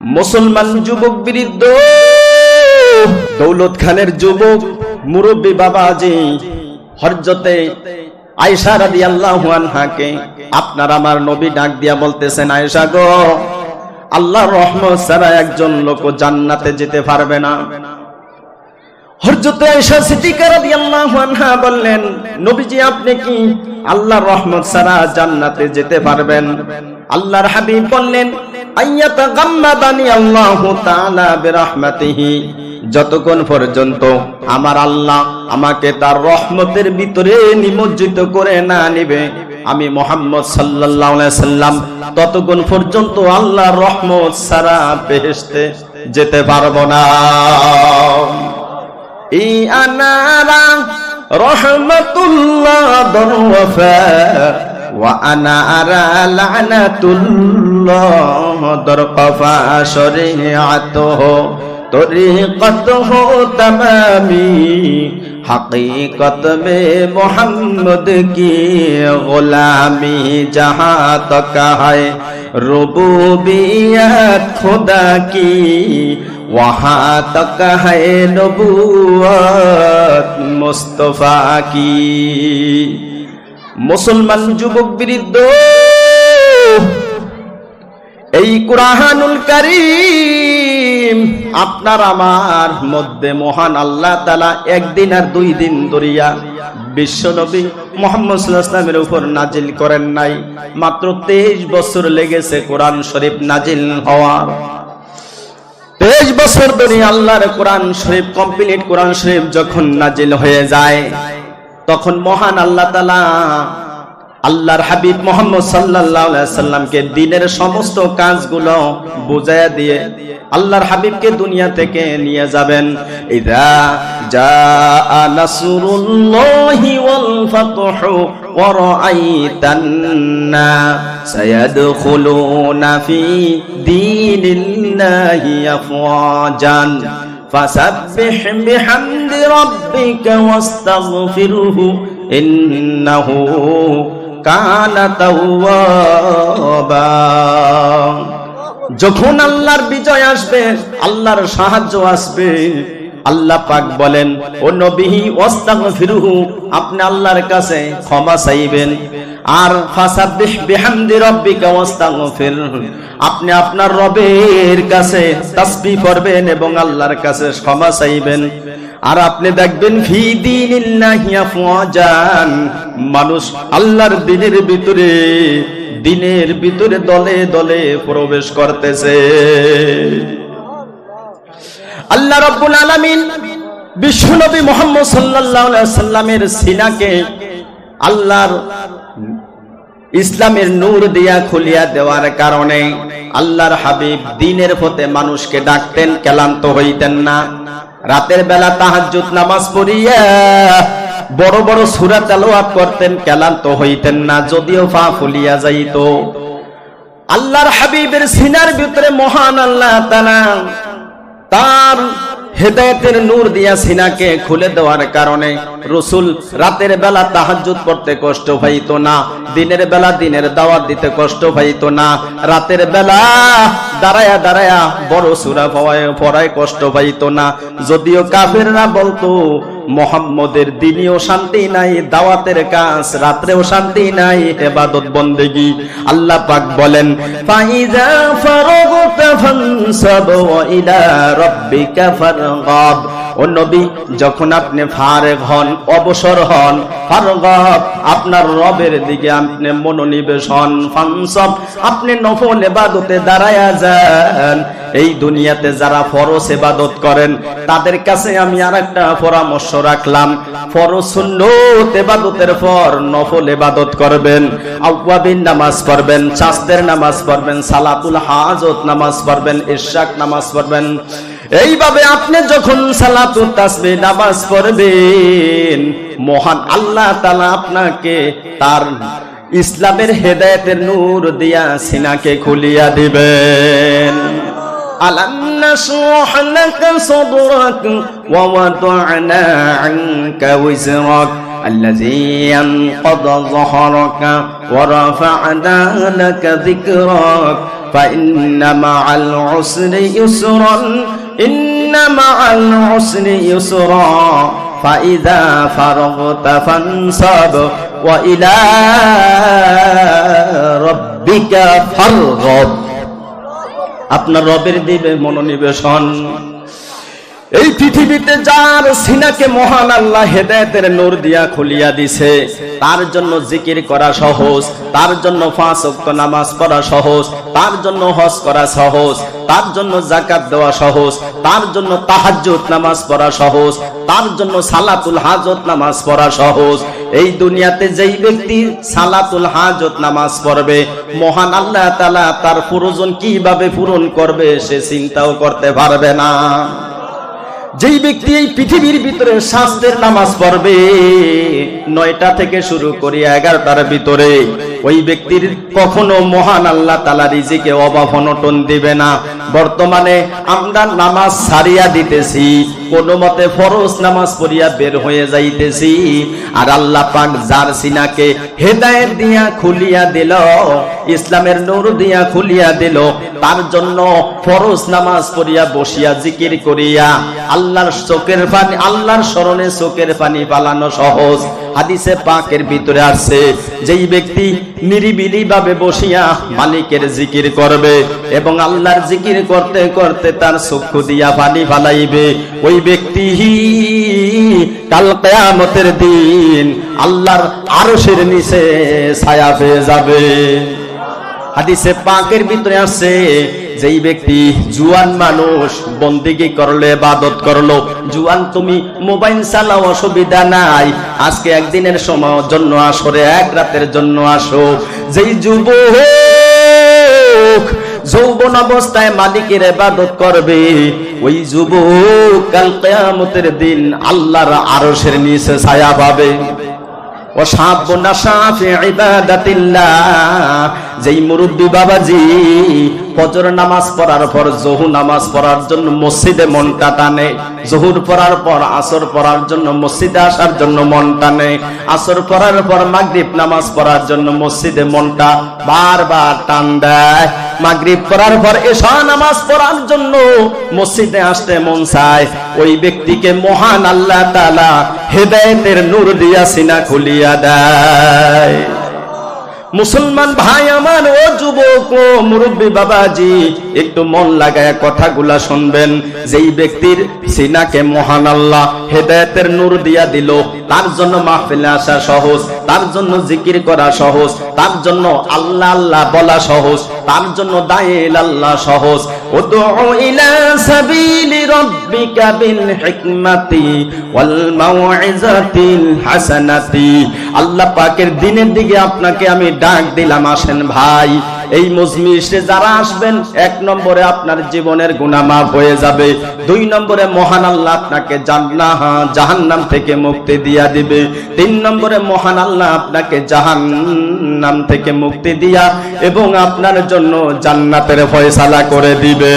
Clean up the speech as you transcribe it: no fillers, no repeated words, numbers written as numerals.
মুসলমান যুবক বৃদ্ধ দৌলত খানের যুবক মুরব্বী বাবাজি হযরতে আয়েশা রাদিয়াল্লাহু আনহাকে আপনার আমার নবী ডাক দিয়া বলতেছেন, আয়েশা গো, আল্লাহর রহমত ছাড়া একজন লোক জান্নাতে যেতে পারবে না। হযরতে আয়েশা সিদ্দিকা রাদিয়াল্লাহু আনহা বললেন, নবীজি আপনি কি আল্লাহর রহমত ছাড়া জান্নাতে যেতে পারবেন? আল্লাহর হাবিব বললেন, আইয়াতা গাম্মাদানি আল্লাহু তাআলা বিরহমাতিহি, যতক্ষণ পর্যন্ত আমার আল্লাহ আমাকে তার রহমতের ভিতরে নিমজ্জিত করে না নিবে, আমি মুহাম্মদ সাল্লাল্লাহু আলাইহি সাল্লাম ততক্ষণ পর্যন্ত আল্লাহর রহমত ছাড়া বেহেশতে যেতে পারবো না। ই আনারা রহমাতুল্লাহ দরওয়াফা ওয়া আনা আরা লানাতুল্লাহ দরকাফা শরীআতুহু তরিকতুহু তামামি हकीकत में मोहम्मद की गुलामी जहाँ तक है रुबूबियत खुदा की वहाँ तक है नबूवत मुस्तफा की। मुसलमान जुबक बृद्ध এই কুরআনুল কারীম আপনার আমার মধ্যে মহান আল্লাহ তাআলা একদিন আর দুই দিন ধরিয়া বিশ্ব নবী মুহাম্মদ সাল্লাল্লাহু আলাইহি ওয়াসাল্লামের উপর নাজিল করেন নাই। মাত্র 23 বছর লেগেছে কোরআন শরীফ নাজিল হওয়ার। 23 বছর ধরে আল্লাহর কোরআন শরীফ কমপ্লিট কোরআন শরীফ যখন নাজিল হয়ে যায়, তখন মহান আল্লাহ তাআলা আল্লাহর হাবিব মুহাম্মদ সাল্লাল্লাহু আলাইহি ওয়াসাল্লামকে দ্বীনের সমস্ত কাজগুলো বুঝায়া দিয়ে আল্লাহর হাবিবকে দুনিয়া থেকে নিয়ে যাবেন। ইযা জাআ নাসরুল্লাহি ওয়াল ফাতহু ওয়া রাআইতান নাস ইয়াদখুলুনা ফি দীনিল্লাহি আফওয়াজান ফাসাব্বিহ বিহামদি রাব্বিকা ওয়াস্তাগফিরহু ইন্নাহু কানা তাওয়াবা। যখন আল্লাহর বিজয় আসবে, আল্লাহর সাহায্য আসবে, আল্লাহ পাক বলেন, ও নবী ওয়াস্তাগফিরহু, আপনি আল্লাহর কাছে ক্ষমা চাইবেন। আর ফাসাব্বিহ বিহামদি রাব্বিকা ওয়াস্তাগফির, আপনি আপনার রবের কাছে তাসবিহ করবেন এবং আল্লাহর কাছে ক্ষমা চাইবেন। আর আপনি দেখবেন ফি দীনিল্লাহি আফওয়াজান, মানুষ আল্লাহর দ্বীনের ভিতরে দলে দলে প্রবেশ করতেছে। আল্লাহ রাব্বুল আলামিন বিশ্বনবী মুহাম্মদ সাল্লাল্লাহু আলাইহি ওয়াসাল্লামের সিনাকে আল্লাহর ইসলামের নূর দিয়া খুলিয়া দেওয়ার কারণে আল্লাহর হাবিব দ্বীনের পথে মানুষকে ডাকতেন, ক্লান্ত হইতেন না। রাতের বেলা তাহাজ্জুদ নামাজ পড়িয়া বড় বড় সূরা তেলাওয়াত করতেন, ক্লান্ত হইতেন না, যদিও পা ফুলিয়া যাইত। আল্লাহর হাবিবের সিনার ভিতরে মহান আল্লাহ তাআলা তার হেদায়েতের নূর দিয়া সিনাকে খুলে দেওয়ার কারণে রাসূল রাতের বেলা তাহাজ্জুদ পড়তে কষ্ট পাইতো না, দিনের বেলা দিনের দাওয়াত দিতে কষ্ট পাইতো না, রাতের বেলা দাঁড়ায়া দাঁড়ায়া বড় সূরা পড়ায় কষ্ট পাইতো না। যদিও কাফেররা বলতো মুহাম্মদের দিনেও শান্তি নাই, দাওয়াতের কাজ রাত্রেও শান্তি নাই, ইবাদত বন্দেগী। আল্লাহ পাক বলেন, ফাইজা ফারাগতা ফানসাব ওয়া ইলা রাব্বিকা ফারগাব, ও নবী যখন আপনি ফারেগ হন, অবসর হন, ফারগাব আপনার রবের দিকে আপনি মনোনিবেশ হন, ফানসাব আপনি নফল ইবাদতে দাঁড়ায়া যান। এই দুনিয়াতে যারা ফরজ ইবাদত করেন তাদের কাছে আমি আরেকটা পরামর্শ রাখলাম, ফরজ সুন্নত ইবাদতের পর নফল ইবাদত করবেন, আওয়াবিন নামাজ পড়বেন, চাঁদের নামাজ পড়বেন, সালাতুল হাজত নামাজ পড়বেন, ইশরাক নামাজ পড়বেন। এইভাবে আপনি যখন সালাতুত তাসবিহ নামাজ পড়বেন, মহান আল্লাহ তাআলা আপনাকে তার ইসলামের হেদায়েতের নূর দিয়া সিনাকে খুলিয়া দিবেন। ألم نشرح لك صدرك ووضعنا عنك وزرك الذي ينقض ظهرك ورفعنا لك ذكرك ফাইন্না মাআল উসরি ইউসরান ইন্না মাআল উসরি ইউসরা ফাইযা ফারাগতা ফানসাব ওয়া ইলা রাব্বিকা ফারগাব। আপনার রবের দিকে মনোনিবেশন। এই পৃথিবীতে যার সিনাকে মহান আল্লাহ হেদায়েতের নূর দিয়া খুলিয়া দিছে, তার জন্য জিকির করা সহজ, তার জন্য 5 ওয়াক্ত নামাজ পড়া সহজ, তার জন্য হজ করা সহজ, তার জন্য যাকাত দেওয়া সহজ, তার জন্য তাহাজ্জুদ নামাজ পড়া সহজ, তার জন্য সালাতুল হাজত নামাজ পড়া সহজ। এই দুনিয়াতে যেই ব্যক্তি সালাতুল হাজত নামাজ পড়বে, মহান আল্লাহ তাআলা তার প্রয়োজন কিভাবে পূরণ করবে সে চিন্তাও করতে পারবে না। যেই ব্যক্তি এই পৃথিবীর ভিতরে শাস্ত্রের নামাজ পড়বে 9টা থেকে শুরু করে 11টার ভিতরে, ওই ব্যক্তির কখনো মহান আল্লাহ তাআলা রিজিকে অভাব অনটন দিবে না। বর্তমানে আমরা নামাজ ছাড়িয়া দিতেছি, কোনো মতে ফরজ নামাজ পড়িয়া বের হয়ে যাইতেছি, আর আল্লাহ পাক যার সিনাকে হেদায়েত দিয়া খুলিয়া দিল, ইসলামের নূর দিয়া খুলিয়া দিল, তার জন্য ফরজ নামাজ পড়িয়া বসিয়া জিকির করিয়া আল্লাহর চোখের পানি, আল্লাহর স্মরণে চোখের পানি পালানো সহজ। হাদিসে পাকের ভিতরে আছে, যেই ব্যক্তি নিরিবিলি ভাবে বসিয়া মালিকের জিকির করবে এবং আল্লাহর জিকির করতে করতে তার চক্ষু দিয়া পানি ফালাইবে, ওই ব্যক্তি কাল কিয়ামতের দিন আল্লাহর আরশের নিচে ছায়া পেয়ে যাবে। হাদিসে পাকের ভিতরে আছে, যেই ব্যক্তি জুয়ান মানুষ বন্দেগি করলো, ইবাদত করলো, জুয়ান তুমি মোবাইল চালাও অসুবিধা নাই, আজকে একদিনের সময়ের জন্য আসো রে, এক রাতের জন্য আসো। যেই যুবক যৌবন অবস্থায় মালিকের ইবাদত করবে, ওই যুবক কাল কিয়ামতের দিন আল্লাহর আরশের নিচে ছায়া পাবে। ও শাবুন নাশা ফি ইবাদাতিল্লাহ, যেই মুরব্বী বাবাজি ফজর নামাজ পড়ার পর জোহর নামাজ পড়ার জন্য মসজিদে মনটা টানে, জোহর পড়ার পর আসর পড়ার জন্য মসজিদে আসার জন্য মন টানে, আসর পড়ার পর মাগরিব নামাজ পড়ার জন্য মসজিদে মনটা বারবার টান দেয়, মাগরিব পড়ার পর এশা নামাজ পড়ার জন্য মসজিদে আসতে মন চায়, ওই ব্যক্তিকে মহান আল্লাহ তাআলা হেদায়েতের নূর দিয়া সিনা খুলিয়া দেয়। মুসলমান ভাই আমার, ও যুবক, ও মুরব্বী বাবাজি, একটু মন লাগায় কথাগুলা শুনবেন। যেই ব্যক্তির সিনাকে মহান আল্লাহ হেদায়েতের নূর দিয়া দিল, তার জন্য মাহফিলে আসা সহজ, তার জন্য জিকির করা সহজ, তার জন্য আল্লাহ আল্লাহ বলা সহজ, তার জন্য দায়ে ইলাল্লাহ সহজ। উদউ ইলা সাবিলি রাব্বিকা বিল হিকমাতি ওয়াল মাউইজাতিল হাসানাতি। আল্লাহ পাকের দ্বীনের দিকে আপনাকে আমি ডাক দিলাম, আসেন ভাই। এই মজলিসে যারা আসবেন, 1 নম্বরে আপনার জীবনের গুনাহ মাফ হয়ে যাবে, 2 নম্বরে মহান আল্লাহ আপনাকে জাহান্নাম থেকে মুক্তি দিয়া দিবে, 3 নম্বরে মহান আল্লাহ আপনাকে জাহান্নাম থেকে মুক্তি দিয়া এবং আপনার জন্য জান্নাতের ফয়সালা করে দিবে।